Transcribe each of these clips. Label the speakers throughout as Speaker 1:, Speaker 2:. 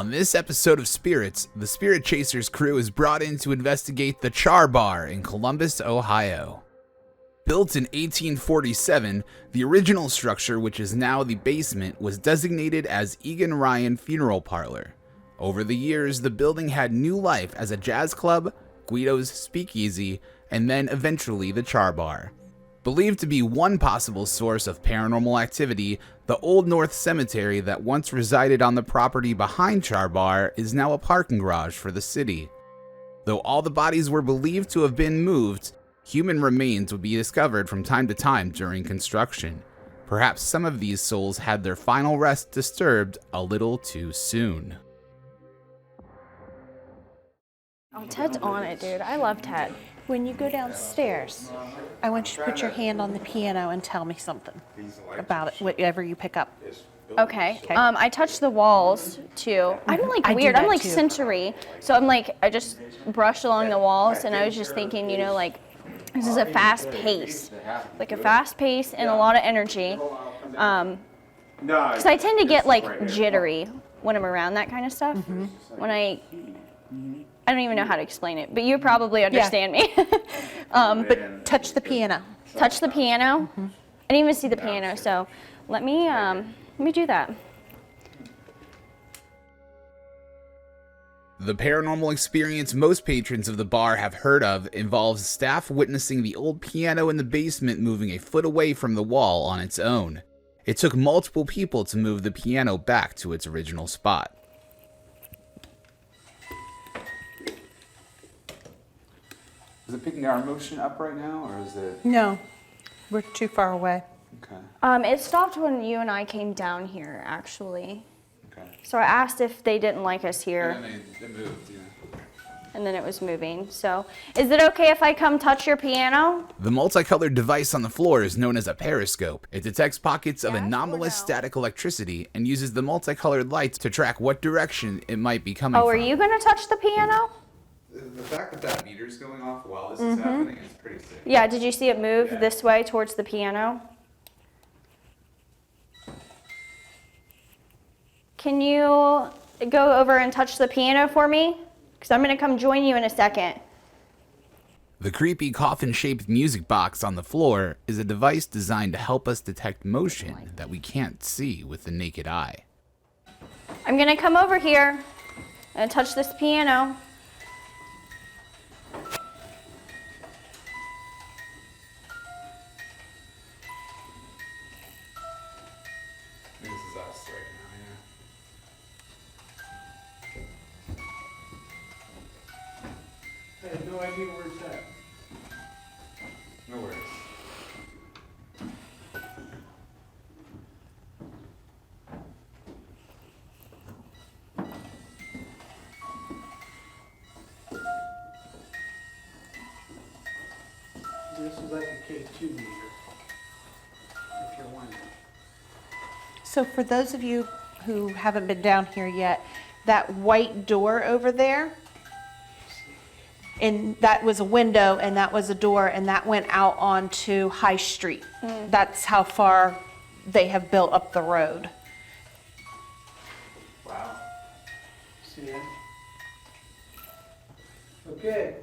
Speaker 1: On this episode of Spirits, the Spirit Chasers crew is brought in to investigate the Char Bar in Columbus, Ohio. Built in 1847, the original structure, which is now the basement, was designated as Egan Ryan Funeral Parlor. Over the years, the building had new life as a jazz club, Guido's Speakeasy, and then eventually the Char Bar. Believed to be one possible source of paranormal activity, the Old North Cemetery that once resided on the property behind Char Bar is now a parking garage for the city. Though all the bodies were believed to have been moved, human remains would be discovered from time to time during construction. Perhaps some of these souls had their final rest disturbed a little too soon.
Speaker 2: Oh, Ted's on it, dude. I love Ted.
Speaker 3: When you go downstairs, I want you to put your hand on the piano and tell me something about it, whatever you pick up.
Speaker 2: Okay. I touch the walls too. I'm like weird. I'm like sensory. So I just brushed along the walls, and I was just thinking, like, this is a fast pace. Like a fast pace and a lot of energy. Because I tend to get like jittery when I'm around that kind of stuff. When I don't even know how to explain it, but you probably understand me.
Speaker 3: But touch the piano.
Speaker 2: Touch the piano? I didn't even see the piano, so let me do that.
Speaker 1: The paranormal experience most patrons of the bar have heard of involves staff witnessing the old piano in the basement moving a foot away from the wall on its own. It took multiple people to move the piano back to its original spot.
Speaker 4: Is it picking our motion up right now, or is it?
Speaker 3: No, we're too far away.
Speaker 4: Okay.
Speaker 2: It stopped when you and I came down here, actually.
Speaker 4: Okay.
Speaker 2: So I asked if they didn't like us here,
Speaker 4: And then it moved,
Speaker 2: and then it was moving. So, is it okay if I come touch your piano?
Speaker 1: The multicolored device on the floor is known as a periscope. It detects pockets of
Speaker 2: Yes or
Speaker 1: anomalous
Speaker 2: no?
Speaker 1: static electricity and uses the multicolored lights to track what direction it might be coming
Speaker 2: Oh,
Speaker 1: from.
Speaker 2: are you gonna touch the piano?
Speaker 4: The fact that that meter's going off while this is happening is pretty sick.
Speaker 2: Yeah, did you see it move
Speaker 4: Yeah.
Speaker 2: this way towards the piano? Can you go over and touch the piano for me? Because I'm going to come join you in a second.
Speaker 1: The creepy coffin-shaped music box on the floor is a device designed to help us detect motion that we can't see with the naked eye.
Speaker 2: I'm going to come over here and touch this piano.
Speaker 4: This is us right now,
Speaker 5: I have no idea where it's at.
Speaker 4: yeah. No worries.
Speaker 5: This is like a K2 meter, if you're wondering.
Speaker 3: So for those of you who haven't been down here yet, that white door over there, and that was a window, and that was a door, and that went out onto High Street. That's how far they have built up the road.
Speaker 4: Wow.
Speaker 5: See that? Okay.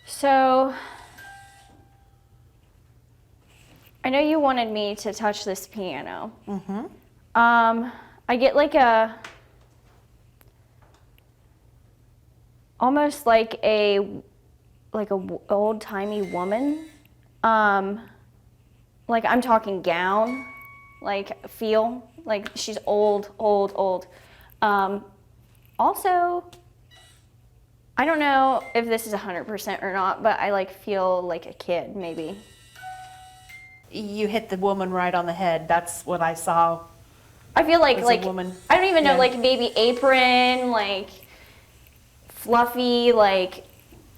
Speaker 2: So, I know you wanted me to touch this piano. I get like almost like a old-timey woman. Like I'm talking gown, like feel, like she's old. Also, I don't know if this is 100% or not, but I feel like a kid, maybe.
Speaker 3: You hit the woman right on the head. That's what I saw.
Speaker 2: I feel like
Speaker 3: As a woman.
Speaker 2: I don't even know,
Speaker 3: Yeah.
Speaker 2: like baby apron, like fluffy, like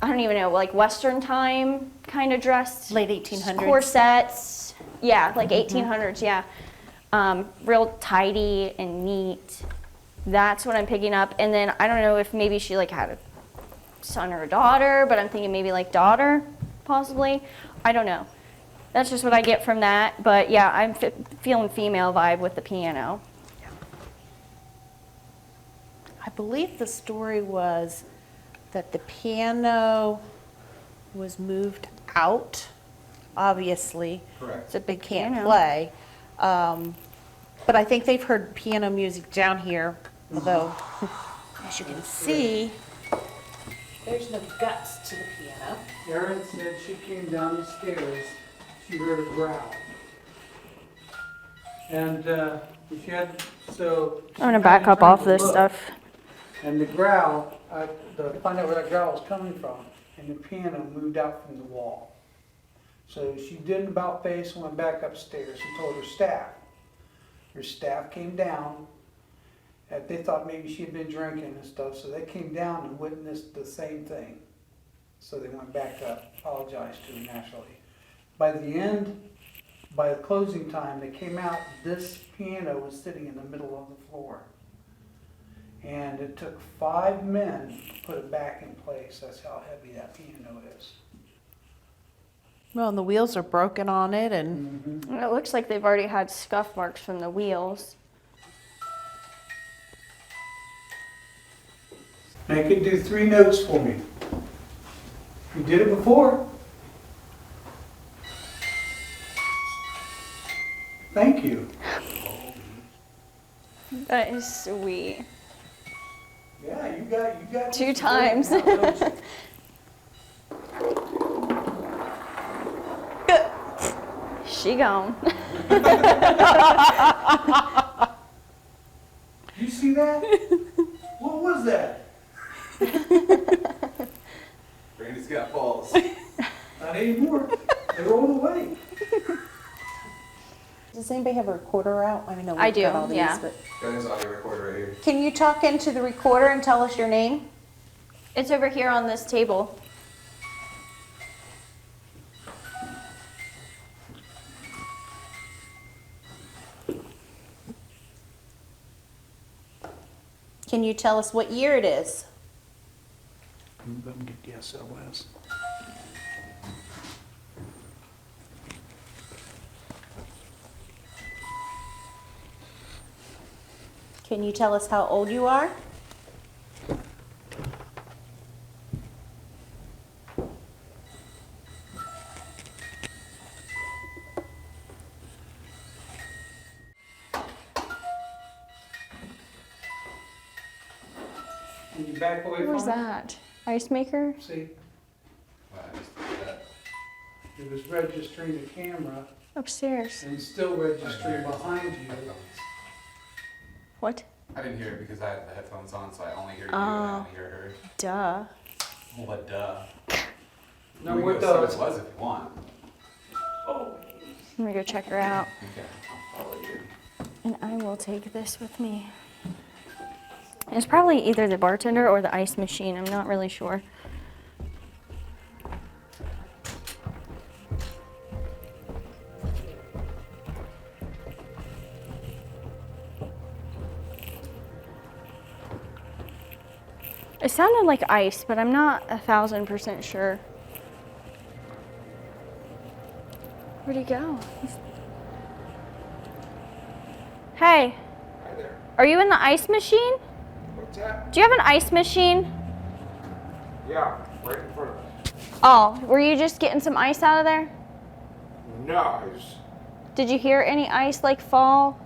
Speaker 2: I don't even know, like Western time kind of dressed.
Speaker 3: Late 1800s.
Speaker 2: Corsets. Yeah, like 1800s, yeah. Real tidy and neat. That's what I'm picking up. And then I don't know if maybe she had a son or a daughter, but I'm thinking maybe daughter, possibly. I don't know. That's just what I get from that. But yeah, I'm feeling female vibe with the piano.
Speaker 3: I believe the story was that the piano was moved out, obviously.
Speaker 4: Correct.
Speaker 3: So they can't
Speaker 2: Piano.
Speaker 3: play. But I think they've heard piano music down here, although, as you can see, there's no guts to the piano.
Speaker 5: Erin said she came down the stairs, she heard a growl. And she had, so.
Speaker 2: I'm gonna back up off this stuff.
Speaker 5: And the growl, to find out where that growl was coming from, and the piano moved out from the wall. So she did an about face and went back upstairs and told her staff. Her staff came down, and they thought maybe she had been drinking and stuff, so they came down and witnessed the same thing. So they went back up, apologized to her naturally. By the closing time, they came out, this piano was sitting in the middle of the floor. And it took 5 men to put it back in place. That's how heavy that piano is.
Speaker 3: Well, and the wheels are broken on it, and
Speaker 2: It looks like they've already had scuff marks from the wheels.
Speaker 5: Make it do 3 notes for me. You did it before. Thank you.
Speaker 2: That is sweet.
Speaker 5: Yeah, you got
Speaker 2: 2
Speaker 5: this
Speaker 2: times.
Speaker 5: now, don't you?
Speaker 2: She gone.
Speaker 5: You see that? What was that?
Speaker 4: Brandy's got balls.
Speaker 5: Not anymore. They rolled away.
Speaker 3: does anybody have a recorder out? I know
Speaker 2: I
Speaker 3: we've got
Speaker 2: do,
Speaker 3: all these,
Speaker 2: yeah.
Speaker 3: but
Speaker 4: Got his audio recorder right here.
Speaker 3: can you talk into the recorder and tell us your name?
Speaker 2: It's over here on this table.
Speaker 3: Can you tell us what year it is?
Speaker 5: Let me get the SOS.
Speaker 3: Can you tell us how old you are?
Speaker 5: Can you back away from
Speaker 2: What was
Speaker 5: it?
Speaker 2: that? Ice maker?
Speaker 5: See,
Speaker 4: Wow, I just did that.
Speaker 5: it was registering the camera
Speaker 2: Upstairs.
Speaker 5: and still registering behind you.
Speaker 2: What?
Speaker 4: I didn't hear it because I had the headphones on, so I only hear you and I only hear her.
Speaker 2: Duh.
Speaker 4: What duh?
Speaker 5: No,
Speaker 4: We can
Speaker 5: what
Speaker 4: go see what
Speaker 5: the?
Speaker 4: it was if you want.
Speaker 5: Oh,
Speaker 2: I'm gonna go check her out.
Speaker 4: Okay, I'll follow you.
Speaker 2: And I will take this with me. It's probably either the bartender or the ice machine. I'm not really sure. It sounded like ice, but I'm not 1,000% sure. Where'd he go? Hey,
Speaker 4: Hi there.
Speaker 2: are you in the ice machine?
Speaker 4: What's that?
Speaker 2: Do you have an ice machine?
Speaker 6: Yeah, right in front of us.
Speaker 2: Oh, were you just getting some ice out of there?
Speaker 6: Nice.
Speaker 2: Did you hear any ice like fall?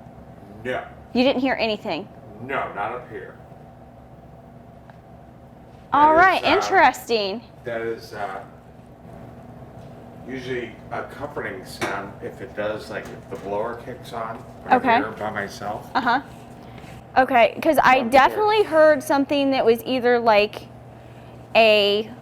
Speaker 6: No,
Speaker 2: You didn't hear anything.
Speaker 6: no, not up here.
Speaker 2: All
Speaker 6: That
Speaker 2: right,
Speaker 6: is,
Speaker 2: interesting.
Speaker 6: That is usually a comforting sound if it does, like if the blower kicks on when
Speaker 2: Okay.
Speaker 6: I'm here by myself.
Speaker 2: Uh-huh. Okay, because I
Speaker 6: I'm
Speaker 2: definitely heard something that was either like ice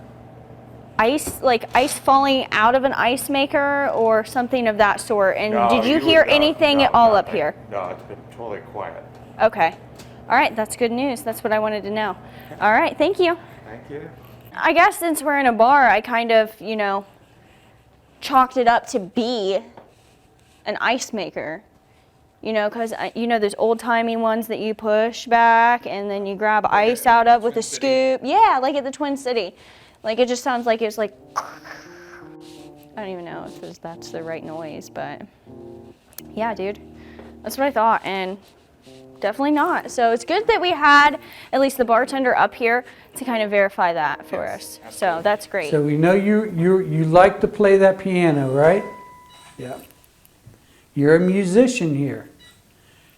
Speaker 2: falling out of an ice maker or something of that sort. And
Speaker 6: No,
Speaker 2: did you
Speaker 6: would
Speaker 2: hear
Speaker 6: not-
Speaker 2: anything
Speaker 6: no,
Speaker 2: at all up
Speaker 6: nothing.
Speaker 2: here?
Speaker 6: No, it's been totally quiet.
Speaker 2: Okay. All right, that's good news. That's what I wanted to know. All right, thank you.
Speaker 6: Thank you.
Speaker 2: I guess since we're in a bar, I kind of, chalked it up to be an ice maker. Because, those old-timey ones that you push back and then you grab ice out of with a scoop. Yeah, like at the Twin City. Like, it just sounds like it's like, I don't even know if that's the right noise, but yeah, dude. That's what I thought, and definitely not. So it's good that we had at least the bartender up here to kind of verify that for us. So that's great.
Speaker 5: So we know you like to play that piano, right? Yeah. You're a musician here.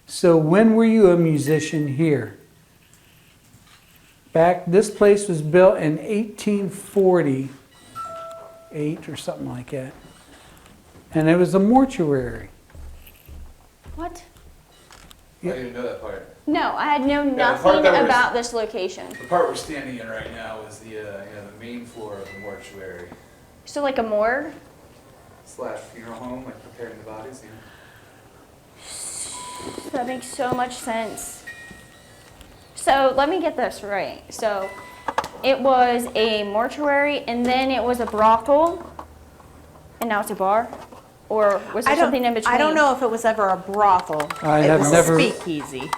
Speaker 5: So when were you a musician here? This place was built in 1848 or something like that. And it was a mortuary.
Speaker 2: What?
Speaker 1: I didn't know that part.
Speaker 2: No, I had known
Speaker 1: Yeah, the part
Speaker 2: nothing
Speaker 1: that we're-
Speaker 2: about this location.
Speaker 1: The part we're standing in right now is the main floor of the mortuary
Speaker 2: So like a morgue?
Speaker 1: / funeral home, like preparing the bodies.
Speaker 2: That makes so much sense. So let me get this right. So it was a mortuary and then it was a brothel and now it's a bar? Or was there something in between?
Speaker 3: I don't know if it was ever a brothel.
Speaker 5: I
Speaker 3: It
Speaker 5: have
Speaker 3: was
Speaker 5: never-
Speaker 3: a speakeasy.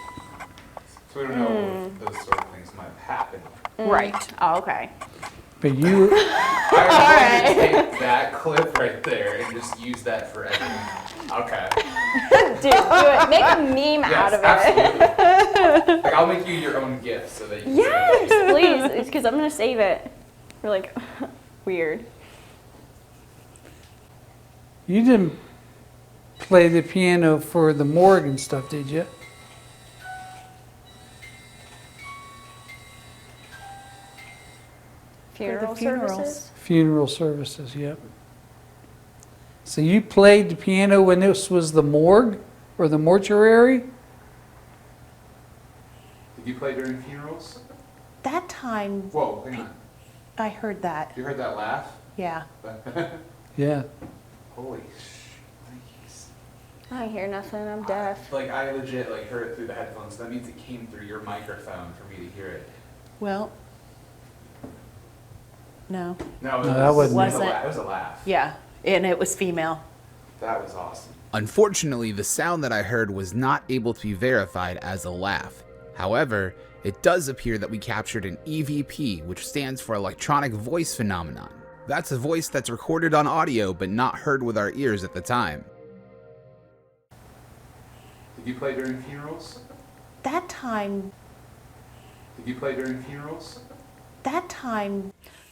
Speaker 4: So we don't know if those sort of things might happen.
Speaker 3: Right.
Speaker 2: Oh, okay.
Speaker 5: But you,
Speaker 1: I would take that clip right there and just use that for everything. Okay.
Speaker 2: Dude, do it. Make a meme out of it.
Speaker 1: Absolutely. Like, I'll make you your own gift so that you can
Speaker 2: Yes, please, because I'm gonna save it. We're like, weird.
Speaker 5: you didn't play the piano for the morgue and stuff, did you?
Speaker 2: Funeral
Speaker 3: funerals.
Speaker 2: services?
Speaker 5: Funeral services, yep. So you played the piano when this was the morgue or the mortuary?
Speaker 1: Did you play during funerals?
Speaker 3: That time,
Speaker 1: Whoa, hang on.
Speaker 3: I heard that.
Speaker 1: You heard that laugh?
Speaker 3: Yeah.
Speaker 5: Yeah.
Speaker 1: Holy shnikes.
Speaker 2: I hear nothing. I'm deaf.
Speaker 1: Like, I legit heard it through the headphones. That means it came through your microphone for me to hear it.
Speaker 3: Well, no.
Speaker 1: No,
Speaker 5: that wasn't
Speaker 3: it.
Speaker 1: It was a laugh.
Speaker 3: Yeah. And it was female.
Speaker 1: That was awesome.
Speaker 7: Unfortunately, the sound that I heard was not able to be verified as a laugh. However, it does appear that we captured an EVP, which stands for Electronic Voice Phenomenon. That's a voice that's recorded on audio but not heard with our ears at the time.
Speaker 1: Did you play during funerals?
Speaker 3: That time,
Speaker 1: Did you play during funerals?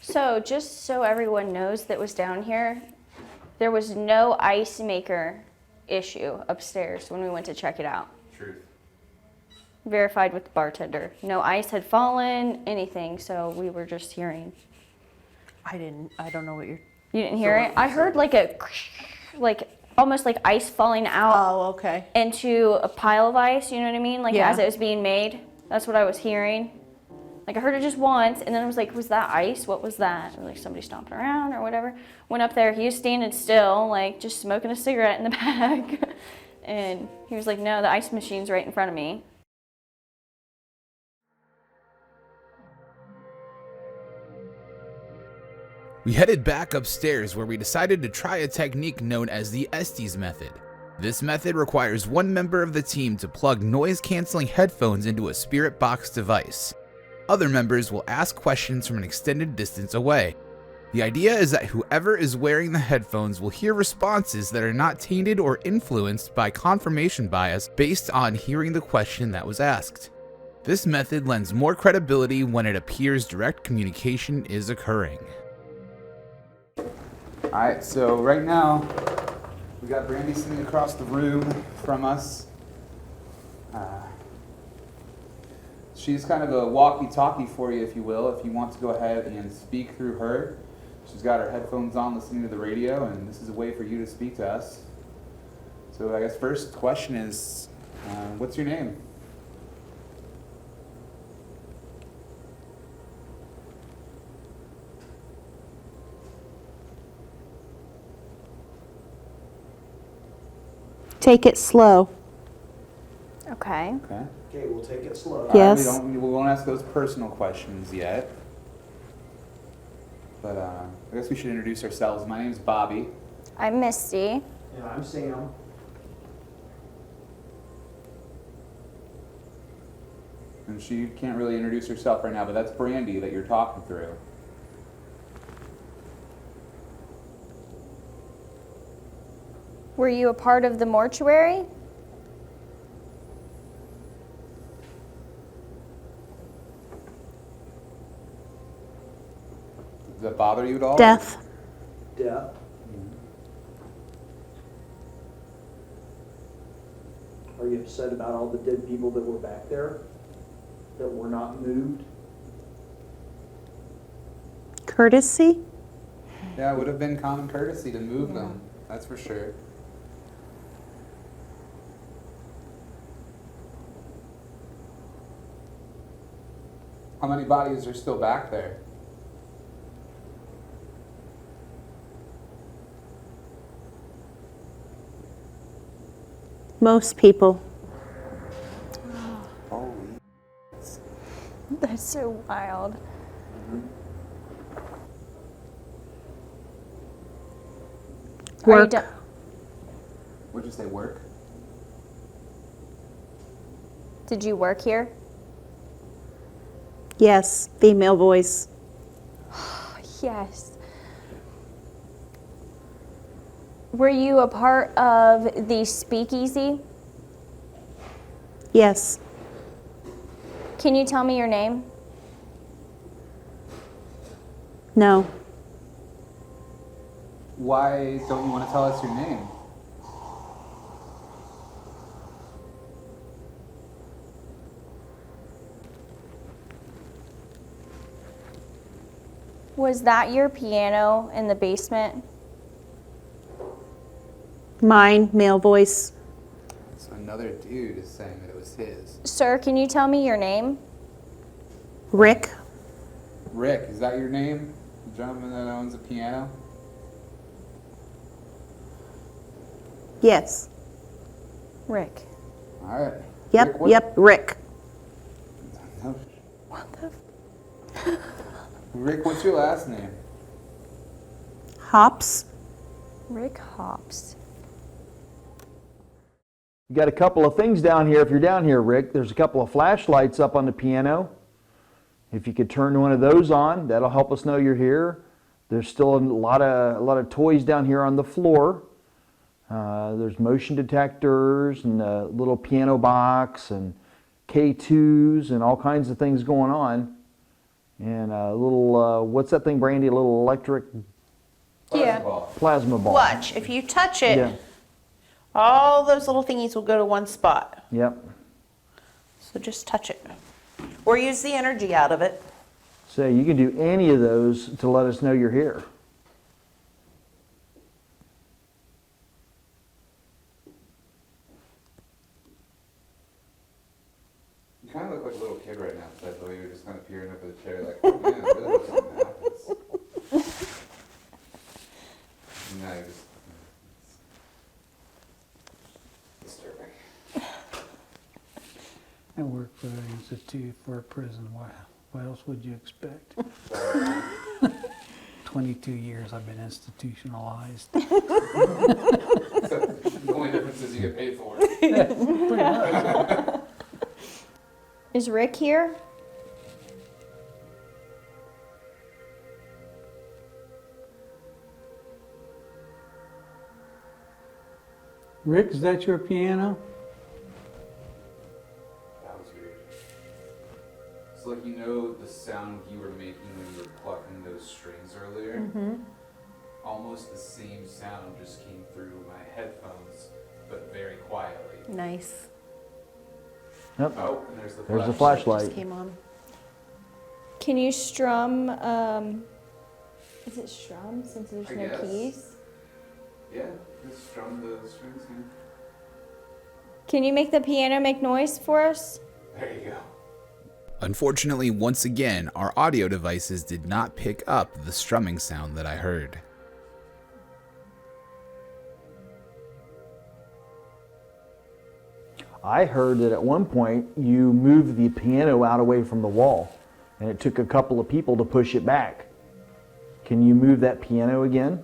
Speaker 2: So just so everyone knows that was down here, there was no ice maker issue upstairs when we went to check it out.
Speaker 1: Truth.
Speaker 2: Verified with the bartender. No ice had fallen, anything, so we were just hearing.
Speaker 3: I don't know what you're.
Speaker 2: You didn't hear it? I heard like almost like ice falling out
Speaker 3: Oh, okay.
Speaker 2: into a pile of ice, you know what I mean? Like
Speaker 3: Yeah.
Speaker 2: as it was being made. That's what I was hearing. Like I heard it just once and then I was like, was that ice? What was that? Or, like somebody stomping around or whatever. Went up there, he was standing still, like just smoking a cigarette in the back. And he was like, no, the ice machine's right in front of me.
Speaker 7: We headed back upstairs where we decided to try a technique known as the Estes method. This method requires one member of the team to plug noise-canceling headphones into a spirit box device. Other members will ask questions from an extended distance away. The idea is that whoever is wearing the headphones will hear responses that are not tainted or influenced by confirmation bias based on hearing the question that was asked. This method lends more credibility when it appears direct communication is occurring.
Speaker 1: Alright, so right now, we got Brandy sitting across the room from us. She's kind of a walkie-talkie for you, if you will, if you want to go ahead and speak through her. She's got her headphones on listening to the radio, and this is a way for you to speak to us. So I guess first question is, what's your name?
Speaker 3: Take it slow.
Speaker 2: Okay.
Speaker 1: Okay.
Speaker 8: Okay, we'll take it slow.
Speaker 3: Yes.
Speaker 1: We won't ask those personal questions yet. But I guess we should introduce ourselves. My name's Bobby.
Speaker 2: I'm Misty.
Speaker 8: And I'm Sam.
Speaker 1: And she can't really introduce herself right now, but that's Brandy that you're talking through.
Speaker 2: Were you a part of the mortuary?
Speaker 1: bother you at all?
Speaker 3: Death.
Speaker 8: Death. Are you upset about all the dead people that were back there that were not moved?
Speaker 3: Courtesy?
Speaker 1: Yeah, it would have been common courtesy to move them. That's for sure. How many bodies are still back there?
Speaker 3: Most people.
Speaker 2: That's so wild. Are you
Speaker 3: Work.
Speaker 2: done?
Speaker 1: Would you say work?
Speaker 2: Did you work here?
Speaker 3: Yes, female voice.
Speaker 2: Yes. Were you a part of the speakeasy?
Speaker 3: Yes.
Speaker 2: Can you tell me your name?
Speaker 3: No.
Speaker 1: Why don't you want to tell us your name?
Speaker 2: Was that your piano in the basement?
Speaker 3: Mine, male voice.
Speaker 1: So another dude is saying that it was his.
Speaker 2: Sir, can you tell me your name?
Speaker 3: Rick.
Speaker 1: Rick, is that your name? The gentleman that owns a piano?
Speaker 3: Yes.
Speaker 2: Rick.
Speaker 1: All right.
Speaker 3: Yep,
Speaker 1: Rick, what-
Speaker 3: yep, Rick.
Speaker 1: No.
Speaker 2: What the?
Speaker 1: Rick, what's your last name?
Speaker 3: Hops.
Speaker 2: Rick Hops.
Speaker 9: You got a couple of things down here. If you're down here, Rick, there's a couple of flashlights up on the piano. If you could turn one of those on, that'll help us know you're here. There's still a lot of toys down here on the floor. There's motion detectors and a little piano box and K2s and all kinds of things going on. And a little, what's that thing, Brandy? A little electric
Speaker 2: Yeah.
Speaker 9: plasma ball.
Speaker 3: Watch, if you touch it,
Speaker 9: Yeah.
Speaker 3: all those little thingies will go to one spot.
Speaker 9: Yep.
Speaker 3: So just touch it. Or use the energy out of it.
Speaker 9: So you can do any of those to let us know you're here.
Speaker 1: You kind of look like a little kid right now, Ted, the way you're just kind of peering up at the chair, like, oh man, I really hope something happens. And now you're just disturbing.
Speaker 5: I work for the Institute for a prison. What else would you expect? 22 years I've been institutionalized.
Speaker 1: So, the only difference is you get paid for it.
Speaker 5: Pretty much.
Speaker 2: Is Rick here?
Speaker 5: Rick, is that your piano?
Speaker 1: That was weird. So, like, you know the sound you were making when you were plucking those strings earlier? Mm-hmm. Almost the same sound just came through my headphones, but very quietly.
Speaker 3: Nice.
Speaker 9: Yep.
Speaker 1: Oh, and there's the
Speaker 9: There's the
Speaker 1: flash.
Speaker 9: flashlight.
Speaker 3: Just came on.
Speaker 2: Can you strum, is it strum since there's
Speaker 1: I
Speaker 2: no
Speaker 1: guess.
Speaker 2: keys?
Speaker 1: Yeah, just strum the strings here.
Speaker 2: Can you make the piano make noise for us?
Speaker 1: There you go.
Speaker 7: Unfortunately, once again, our audio devices did not pick up the strumming sound that I heard.
Speaker 9: I heard that at one point you moved the piano out away from the wall, and it took a couple of people to push it back. Can you move that piano again?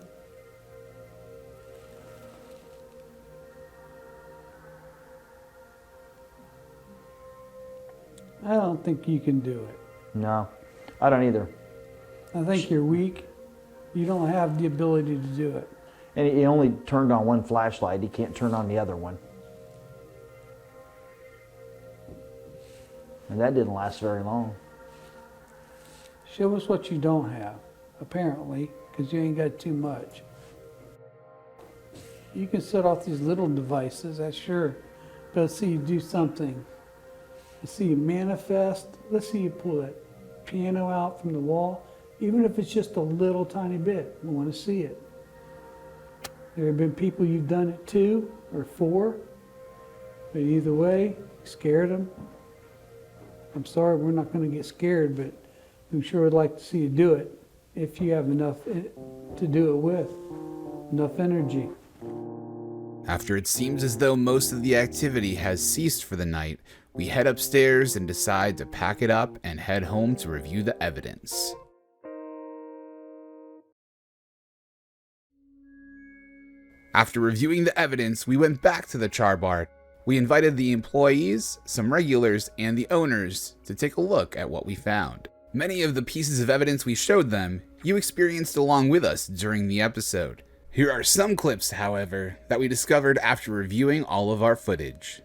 Speaker 5: I don't think you can do it.
Speaker 9: No, I don't either.
Speaker 5: I think you're weak. You don't have the ability to do it.
Speaker 9: And he only turned on one flashlight. He can't turn on the other one. And that didn't last very long.
Speaker 5: Show us what you don't have. apparently, because you ain't got too much. You can set off these little devices, that's sure. But let's see you do something. Let's see you manifest. Let's see you pull that piano out from the wall, even if it's just a little tiny bit. We want to see it. There have been people you've done it to or for, but either way, scared them. I'm sorry, we're not going to get scared, but we sure would like to see you do it if you have enough to do it with, enough energy.
Speaker 7: After it seems as though most of the activity has ceased for the night, we head upstairs and decide to pack it up and head home to review the evidence. After reviewing the evidence, we went back to the Char Bar. We invited the employees, some regulars, and the owners to take a look at what we found. Many of the pieces of evidence we showed them, you experienced along with us during the episode. Here are some clips, however, that we discovered after reviewing all of our footage.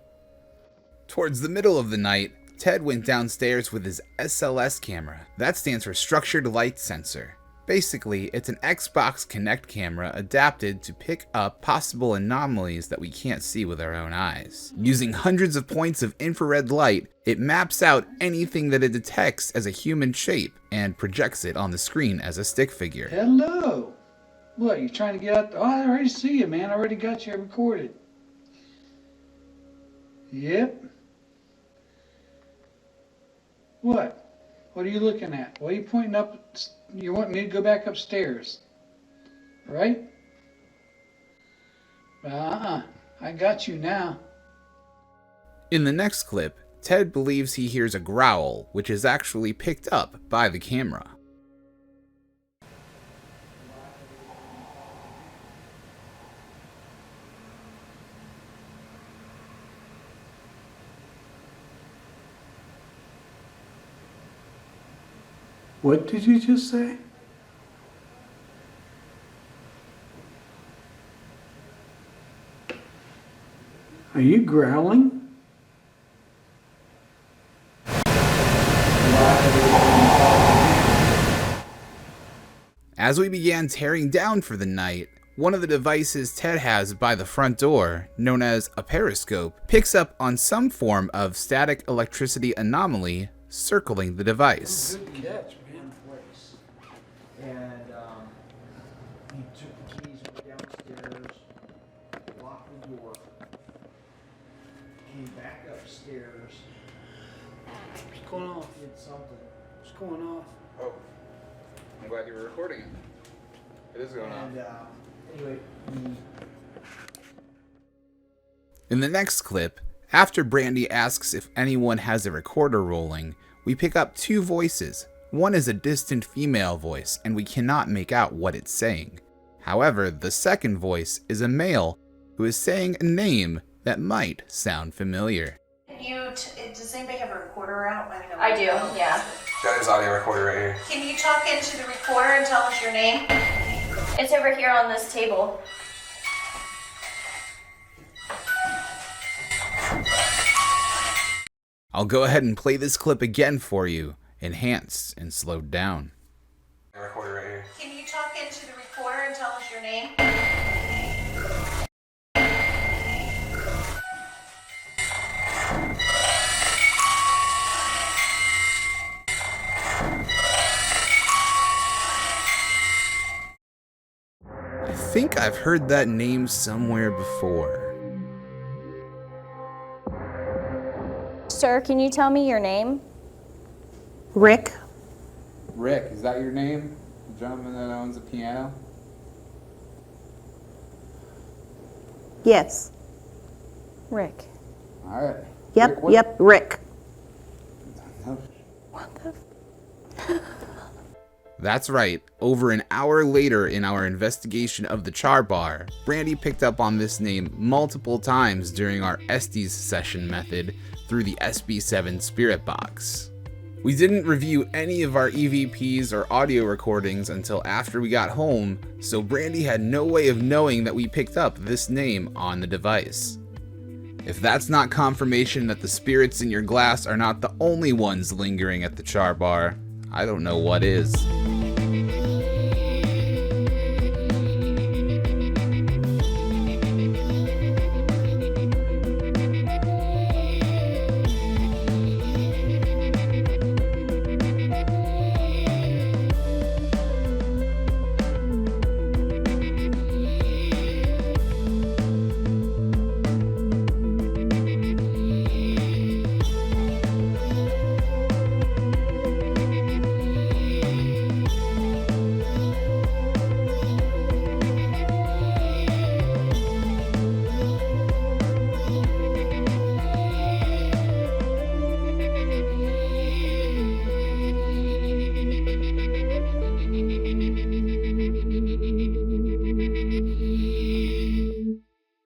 Speaker 7: Towards the middle of the night, Ted went downstairs with his SLS camera. That stands for Structured Light Sensor. Basically, it's an Xbox Kinect camera adapted to pick up possible anomalies that we can't see with our own eyes. Using hundreds of points of infrared light, it maps out anything that it detects as a human shape and projects it on the screen as a stick figure.
Speaker 5: Hello. What, you trying to get out? Oh, I already see you, man. I already got you recorded. Yep. What? What are you looking at? Why are you pointing up? You want me to go back upstairs, right? I got you now.
Speaker 7: In the next clip, Ted believes he hears a growl, which is actually picked up by the camera.
Speaker 5: What did you just say? Are you growling?
Speaker 7: As we began tearing down for the night, one of the devices Ted has by the front door, known as a periscope, picks up on some form of static electricity anomaly circling the device.
Speaker 5: Good catch, man.
Speaker 9: And he took the keys downstairs, locked the door, came back upstairs,
Speaker 5: What's going on?
Speaker 9: did something.
Speaker 5: What's going on?
Speaker 1: Oh, I'm glad you were recording it. It is going on.
Speaker 9: And anyway, he
Speaker 7: In the next clip, after Brandy asks if anyone has a recorder rolling, we pick up two voices. One is a distant female voice, and we cannot make out what it's saying. However, the second voice is a male who is saying a name that might sound familiar.
Speaker 3: Does anybody have a recorder out?
Speaker 2: I do, yeah.
Speaker 1: Got his audio recorder right here.
Speaker 3: Can you talk into the recorder and tell us your name?
Speaker 2: It's over here on this table.
Speaker 7: I'll go ahead and play this clip again for you, enhanced and slowed down.
Speaker 1: Recorder right here.
Speaker 3: Can you talk into the recorder and tell us your name?
Speaker 7: I think I've heard that name somewhere before.
Speaker 2: Sir, can you tell me your name?
Speaker 3: Rick.
Speaker 1: Rick, is that your name? The gentleman that owns a piano?
Speaker 3: Yes.
Speaker 2: Rick.
Speaker 1: All right.
Speaker 3: Yep,
Speaker 1: Rick, what-
Speaker 3: yep, Rick.
Speaker 7: That's right, over an hour later in our investigation of the Char Bar, Brandy picked up on this name multiple times during our Estes session method through the SB7 Spirit Box. We didn't review any of our EVPs or audio recordings until after we got home, so Brandy had no way of knowing that we picked up this name on the device. If that's not confirmation that the spirits in your glass are not the only ones lingering at the Char Bar, I don't know what is.